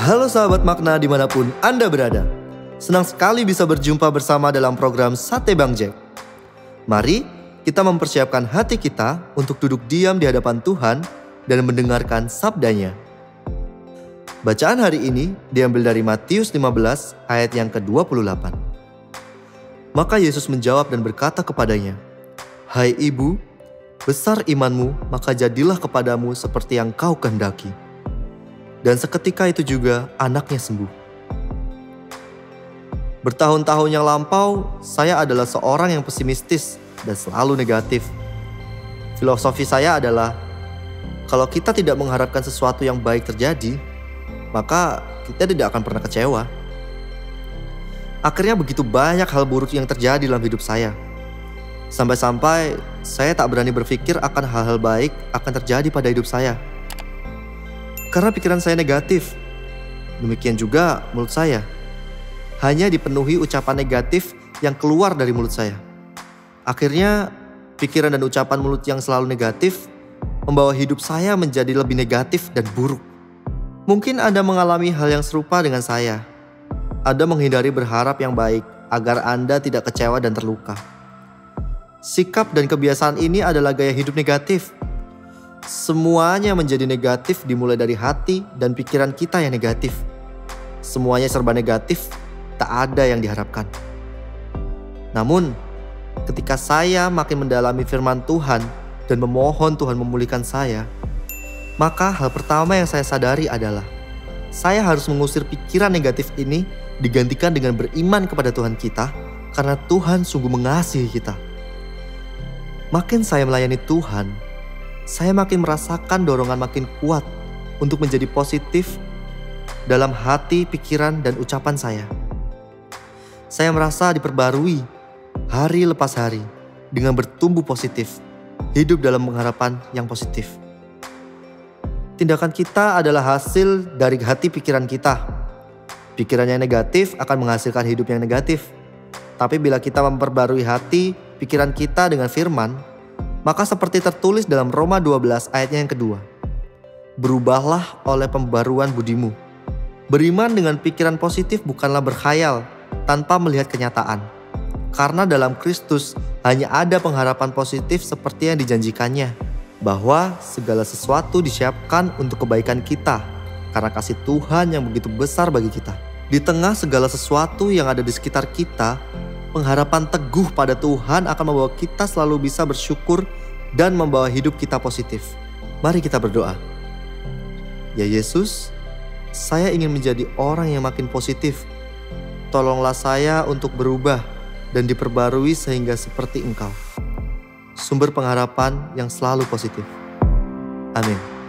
Halo sahabat makna dimanapun Anda berada. Senang sekali bisa berjumpa bersama dalam program Sate Bang Jack. Mari kita mempersiapkan hati kita untuk duduk diam di hadapan Tuhan dan mendengarkan sabdanya. Bacaan hari ini diambil dari Matius 15 ayat yang ke-28. Maka Yesus menjawab dan berkata kepadanya, "Hai ibu, besar imanmu, maka jadilah kepadamu seperti yang kau kehendaki." Dan seketika itu juga anaknya sembuh. Bertahun-tahun yang lampau, saya adalah seorang yang pesimistis dan selalu negatif. Filosofi saya adalah, kalau kita tidak mengharapkan sesuatu yang baik terjadi, maka kita tidak akan pernah kecewa. Akhirnya begitu banyak hal buruk yang terjadi dalam hidup saya. Sampai-sampai saya tak berani berpikir akan hal-hal baik akan terjadi pada hidup saya. Karena pikiran saya negatif. Demikian juga mulut saya. Hanya dipenuhi ucapan negatif yang keluar dari mulut saya. Akhirnya pikiran dan ucapan mulut yang selalu negatif membawa hidup saya menjadi lebih negatif dan buruk. Mungkin Anda mengalami hal yang serupa dengan saya. Anda menghindari berharap yang baik agar Anda tidak kecewa dan terluka. Sikap dan kebiasaan ini adalah gaya hidup negatif. Semuanya menjadi negatif dimulai dari hati dan pikiran kita yang negatif. Semuanya serba negatif, tak ada yang diharapkan. Namun, ketika saya makin mendalami firman Tuhan dan memohon Tuhan memulihkan saya, maka hal pertama yang saya sadari adalah saya harus mengusir pikiran negatif ini digantikan dengan beriman kepada Tuhan kita, karena Tuhan sungguh mengasihi kita. Makin saya melayani Tuhan, saya makin merasakan dorongan makin kuat untuk menjadi positif dalam hati, pikiran, dan ucapan saya. Saya merasa diperbarui hari lepas hari dengan bertumbuh positif, hidup dalam pengharapan yang positif. Tindakan kita adalah hasil dari hati pikiran kita. Pikiran yang negatif akan menghasilkan hidup yang negatif. Tapi bila kita memperbarui hati, pikiran kita dengan firman, maka seperti tertulis dalam Roma 12 ayatnya yang kedua, berubahlah oleh pembaruan budimu. Beriman dengan pikiran positif bukanlah berkhayal tanpa melihat kenyataan. Karena dalam Kristus hanya ada pengharapan positif seperti yang dijanjikannya, bahwa segala sesuatu disiapkan untuk kebaikan kita karena kasih Tuhan yang begitu besar bagi kita. Di tengah segala sesuatu yang ada di sekitar kita, pengharapan teguh pada Tuhan akan membawa kita selalu bisa bersyukur dan membawa hidup kita positif. Mari kita berdoa. Ya Yesus, saya ingin menjadi orang yang makin positif. Tolonglah saya untuk berubah dan diperbarui sehingga seperti Engkau, sumber pengharapan yang selalu positif. Amin.